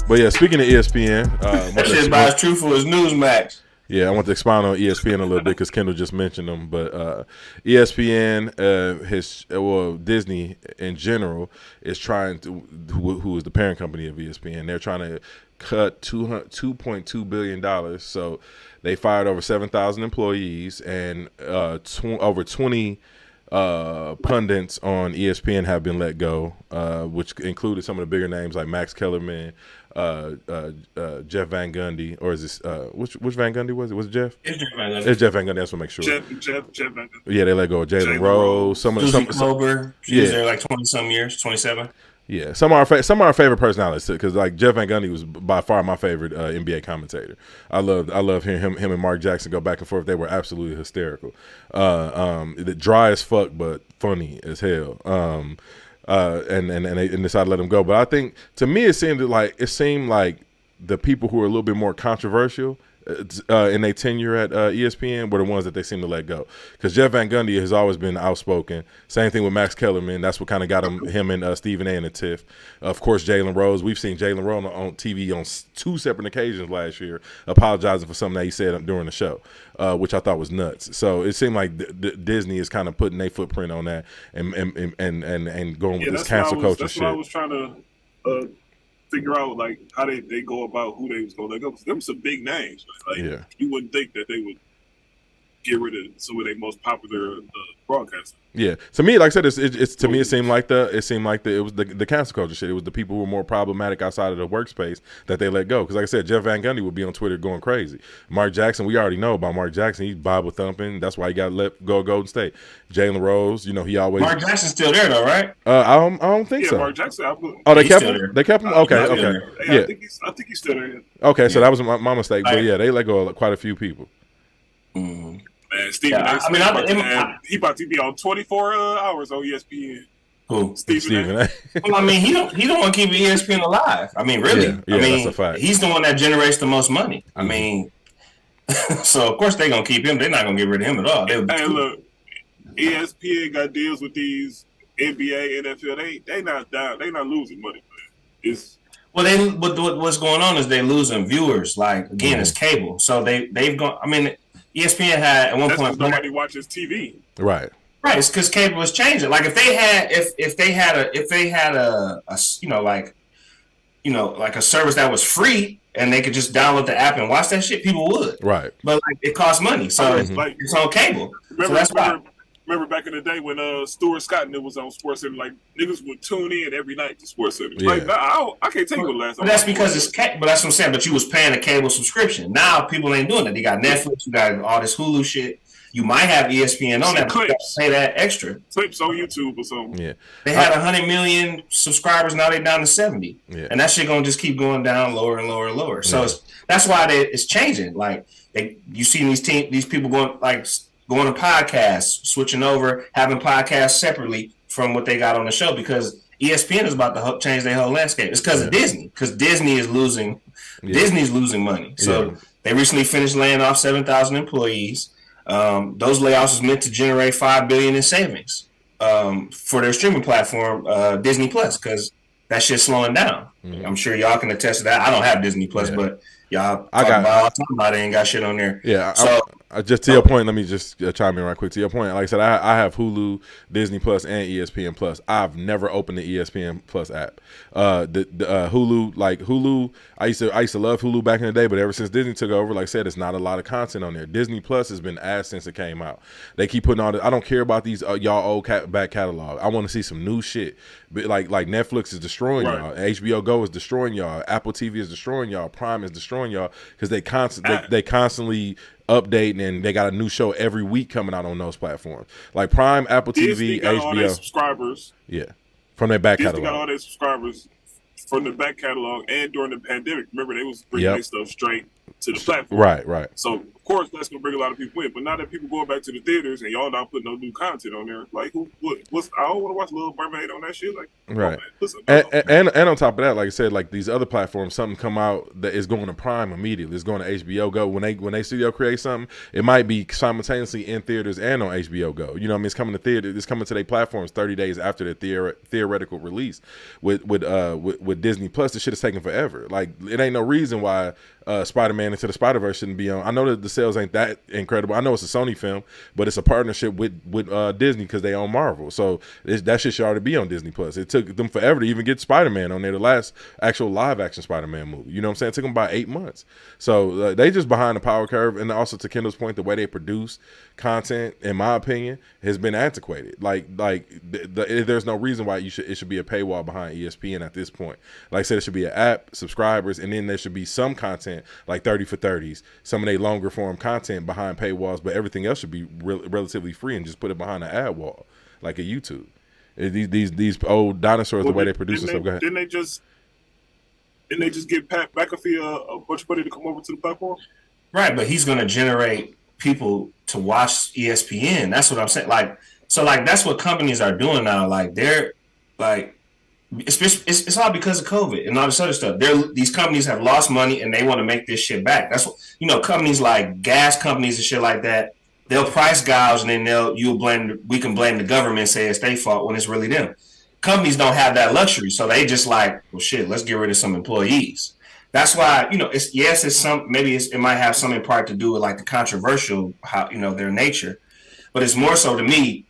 But yeah, speaking of ESPN, that shit's about as truthful as Newsmax. Yeah, I want to expound on ESPN a little bit because Kendall just mentioned them. But ESPN, Disney in general is trying to, who is the parent company of ESPN, they're trying to cut $2.2 billion. So they fired over 7,000 employees, and over 20 pundits on ESPN have been let go, which included some of the bigger names like Max Kellerman, Jeff Van Gundy, or is this which Van Gundy was it? Was it Jeff? It's Jeff Van Gundy. It's Jeff Van Gundy. That's what make sure. Jeff Van Gundy. Yeah, they let go of Jalen Rose. Susie Klober. She was there like 20-some years, 27. Yeah, some of our favorite personalities because like Jeff Van Gundy was by far my favorite NBA commentator. I love hearing him and Mark Jackson go back and forth. They were absolutely hysterical. Dry as fuck but funny as hell. And they decided to let him go. But I think to me it seemed like the people who are a little bit more controversial in their tenure at ESPN were the ones that they seem to let go. Because Jeff Van Gundy has always been outspoken. Same thing with Max Kellerman. That's what kind of got him and Stephen A. in a tiff. Of course, Jalen Rose. We've seen Jalen Rose on TV on 2 separate occasions last year apologizing for something that he said during the show, which I thought was nuts. So it seemed like Disney is kind of putting their footprint on that and going with this cancel culture shit. That's what I was trying to figure out, like, how they go about who they was going to let go. Because them some big names. Like, you wouldn't think that they would get rid of some of their most popular broadcasters. Yeah, to me, like I said, it's to me it seemed like it was the cancel culture shit. It was the people who were more problematic outside of the workspace that they let go. Because like I said, Jeff Van Gundy would be on Twitter going crazy. Mark Jackson, we already know about Mark Jackson. He's Bible thumping. That's why he got let go Golden State. Jalen Rose, he always. Mark Jackson's still there though, right? I don't think so. Mark Jackson. They kept him. They kept him. Okay. Yeah, I think he's still there. Okay, so that was my mistake. But yeah, they let go of quite a few people. Man, Stephen A. He about to be on 24 hours on ESPN. Who? Stephen A. Well, I mean, he don't want to keep ESPN alive. I mean, really. Yeah, that's a fact. He's the one that generates the most money. I mean, so of course they're gonna keep him. They're not gonna get rid of him at all. Hey, look, ESPN got deals with these NBA, NFL. They not down. They not losing money. What's going on is they're losing viewers. Like again, it's cable. So they've gone. I mean, ESPN had at one point nobody watches TV. Right. Right. It's because cable was changing. Like if they had a service that was free and they could just download the app and watch that shit, people would. Right. But like it costs money, so it's on cable. Remember back in the day when Stuart Scott was on SportsCenter, like niggas would tune in every night to SportsCenter. Yeah. Like I can't tell you what last time. But that's because it's but that's what I'm saying. But you was paying a cable subscription. Now people ain't doing that. They got Netflix, you got all this Hulu shit. You might have ESPN on that, but you gotta pay that extra. Clips on YouTube or something. Yeah. They had 100 million subscribers. Now they're down to 70. Yeah. And that shit gonna just keep going down lower and lower and lower. So that's why it's changing. Like you see these people going to podcasts, switching over, having podcasts separately from what they got on the show because ESPN is about to change their whole landscape. It's because of Disney. Because Disney is losing. Disney's losing money. So they recently finished laying off 7,000 employees. Those layoffs was meant to generate $5 billion in savings for their streaming platform, Disney Plus, because that shit's slowing down. I'm sure y'all can attest to that. I don't have Disney Plus, but y'all talking about it ain't got shit on there. Yeah. So just to your point, let me just chime in right quick. To your point, like I said, I have Hulu, Disney Plus, and ESPN Plus. I've never opened the ESPN Plus app. Hulu, I used to love Hulu back in the day, but ever since Disney took over, like I said, it's not a lot of content on there. Disney Plus has been ass since it came out. They keep putting on. I don't care about these y'all old back catalog. I want to see some new shit. But like Netflix is destroying y'all. HBO Go is destroying y'all. Apple TV is destroying y'all. Prime is destroying y'all because they constantly updating and they got a new show every week coming out on those platforms. Like Prime, Apple Disney TV, got HBO. All their subscribers. Yeah, from their back Disney catalog. got all their subscribers from the back catalog, and during the pandemic, remember they was bringing their stuff straight to the platform. Right. So of course that's gonna bring a lot of people in. But now that people going back to the theaters and y'all not putting no new content on there, like what's I don't want to watch Little Mermaid on that shit. Like, right. And on top of that, like I said, like these other platforms, something come out that is going to Prime immediately. It's going to HBO Go. When they studio create something, it might be simultaneously in theaters and on HBO Go. You know what I mean? It's coming to theater. It's coming to their platforms 30 days after the theoretical release. With Disney Plus, this shit is taking forever. Like it ain't no reason why Spider-Man Into the Spider-Verse shouldn't be on. I know that the sales ain't that incredible. I know it's a Sony film, but it's a partnership with Disney because they own Marvel. So that shit should already be on Disney Plus. It took them forever to even get Spider-Man on there, the last actual live-action Spider-Man movie. You know what I'm saying? It took them about 8 months. So they just behind the power curve. And also to Kendall's point, the way they produce content, in my opinion, has been antiquated. There's no reason why it should be a paywall behind ESPN at this point. Like I said, it should be an app, subscribers, and then there should be some content like 30 for 30s, some of their longer form content behind paywalls, but everything else should be relatively free and just put it behind an ad wall like a YouTube. These old dinosaurs, the way they produce stuff. Go ahead. Didn't they just get Pat McAfee a bunch of money to come over to the platform? Right, but he's going to generate people to watch ESPN. That's what I'm saying. That's what companies are doing now. Like they're like, it's all because of COVID and all this other stuff. These companies have lost money and they want to make this shit back. That's what companies like gas companies and shit like that. They'll price gouge and then we can blame the government and say it's their fault when it's really them. Companies don't have that luxury, so they just like, well, shit, let's get rid of some employees. That's why it might have some in part to do with like the controversial their nature, but it's more so to me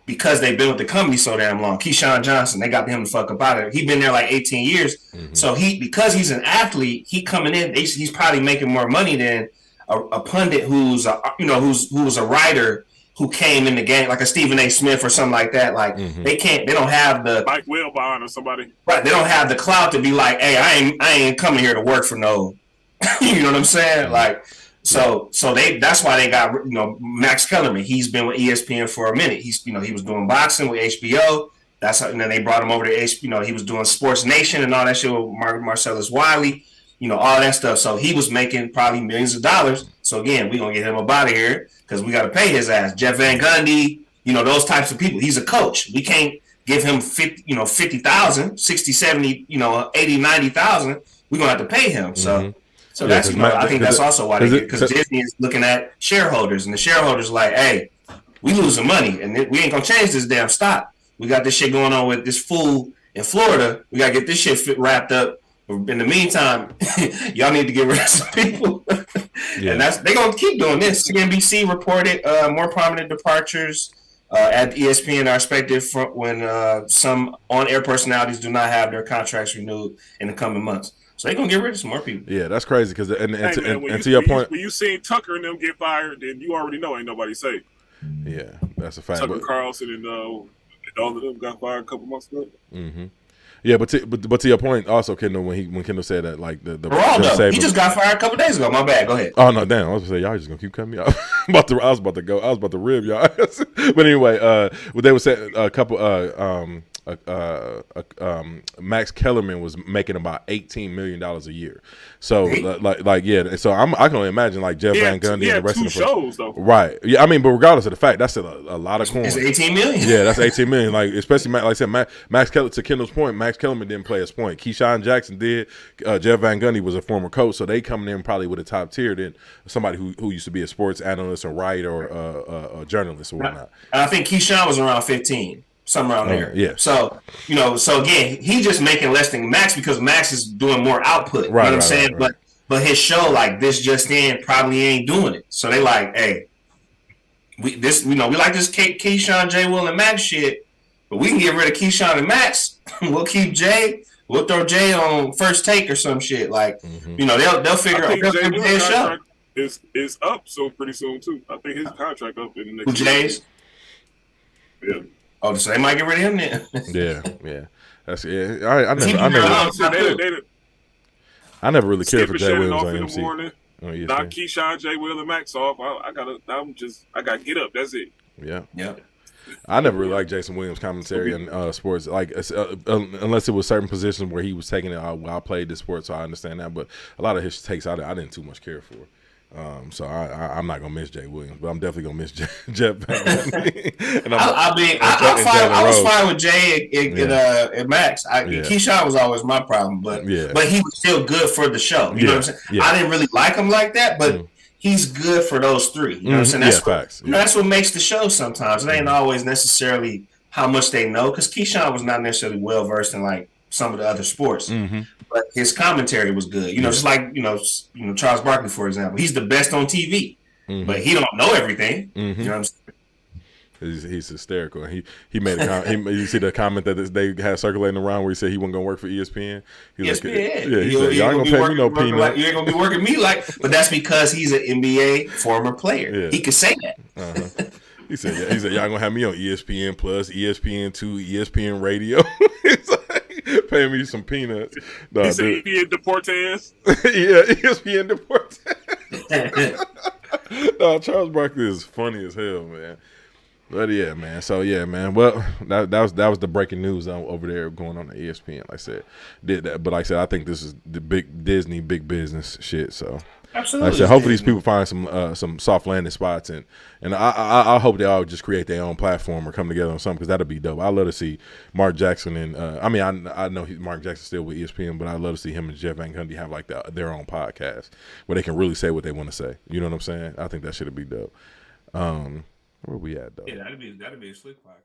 because they've been with the company so damn long. Keyshawn Johnson, they got him the fuck up out of it. He's been there like 18 years, so because he's an athlete, he coming in, he's probably making more money than a pundit who's a writer who came in the game, like a Stephen A. Smith or something like that. Like they don't have the Mike Wilbon or somebody. Right, they don't have the clout to be like, hey, I ain't coming here to work for no. You know what I'm saying? Like, so that's why they got Max Kellerman. He's been with ESPN for a minute. He was doing boxing with HBO. And then they brought him over to HBO. He was doing Sports Nation and all that shit with Marcellus Wiley. All that stuff. So he was making probably millions of dollars. So again, we're gonna get him up out of here because we got to pay his ass. Jeff Van Gundy, those types of people. He's a coach. We can't give him 50,000, 60, 70, 80, 90,000. We're gonna have to pay him. So that's I think that's also why because Disney is looking at shareholders and the shareholders like, hey, we losing money and we ain't gonna change this damn stock. We got this shit going on with this fool in Florida. We gotta get this shit wrapped up. In the meantime, y'all need to get rid of some people. And they're going to keep doing this. CNBC reported more prominent departures at ESPN are expected when some on-air personalities do not have their contracts renewed in the coming months. So they're going to get rid of some more people. Yeah, that's crazy. Because to your point. When you seen Tucker and them get fired, then you already know ain't nobody safe. Yeah, that's a fact. Tucker Carlson and all of them got fired a couple months ago. Mm-hmm. Yeah, but to your point, also Kendall, when Kendall said that, like the he just got fired a couple days ago. My bad. Go ahead. Oh no, damn! I was gonna say y'all just gonna keep cutting me off. I was about to rib y'all. But anyway, what they were saying, a couple Max Kellerman was making about $18 million a year. So so I can only imagine like Jeff Van Gundy and the rest of the shows though. Right. Yeah, I mean, but regardless of the fact, that's still a lot of coin. It's 18 million. Yeah, that's 18 million. Like especially like I said, Max Kellerman, to Kendall's point, Max Kellerman didn't play his point. Keyshawn Jackson did. Jeff Van Gundy was a former coach, so they coming in probably with a top tier than somebody who used to be a sports analyst or writer or a journalist or whatnot. I think Keyshawn was around 15. Somewhere around there. Yeah. So, so again, he just making less than Max because Max is doing more output. Right, you know what I'm saying? Right. But his show like this just in probably ain't doing it. So they like, hey, we like this Keyshawn, J. Will, and Max shit, but we can get rid of Keyshawn and Max. We'll keep Jay. We'll throw Jay on First Take or some shit. Like, they'll figure out his show. Is up so pretty soon too. I think his contract up in the next. Jay's. Yeah. Oh, so they might get rid of him then. yeah. That's I never really cared for Jay Williams on MC. Knock Keyshawn, Jay Will, and Max off. I gotta get up. That's it. Yeah. I never really liked Jason Williams' commentary in sports, like unless it was certain positions where he was taking it. I played the sport, so I understand that. But a lot of his takes, I didn't too much care for. So I'm not gonna miss Jay Williams, but I'm definitely gonna miss Jeff. And I was fine with Jay and Max. Keyshawn was always my problem, but he was still good for the show. You know what I'm saying? Yeah. I didn't really like him like that, but he's good for those three. You know what I'm saying? That's what makes the show sometimes. It ain't always necessarily how much they know, because Keyshawn was not necessarily well versed in like some of the other sports. But his commentary was good. Just like Charles Barkley, for example. He's the best on TV, but he don't know everything. You know what I'm saying? He's hysterical. He made a comment. You see the comment that they had circulating around where he said he wasn't gonna work for ESPN. He said, "Y'all ain't gonna pay me no peanut. You ain't gonna be working me like." But that's because he's an NBA former player. Yeah. He could say that. He said, "Y'all gonna have me on ESPN Plus, ESPN2, ESPN Radio." Pay me some peanuts. No, he said ESPN Deportes. Yeah, ESPN Deportes. No, Charles Barkley is funny as hell, man. But yeah, man. So yeah, man. Well, that was the breaking news over there going on at ESPN. Like I said, did that, but like I said, I think this is the big Disney, big business shit. So absolutely, like I said, hopefully these people find some soft landing spots, and I hope they all just create their own platform or come together on something, because that'll be dope. I love to see Mark Jackson and I know Mark Jackson's still with ESPN, but I love to see him and Jeff Van Gundy have like their own podcast where they can really say what they want to say. You know what I'm saying? I think that should be dope. Where we at though? Yeah, that'd be a slick podcast.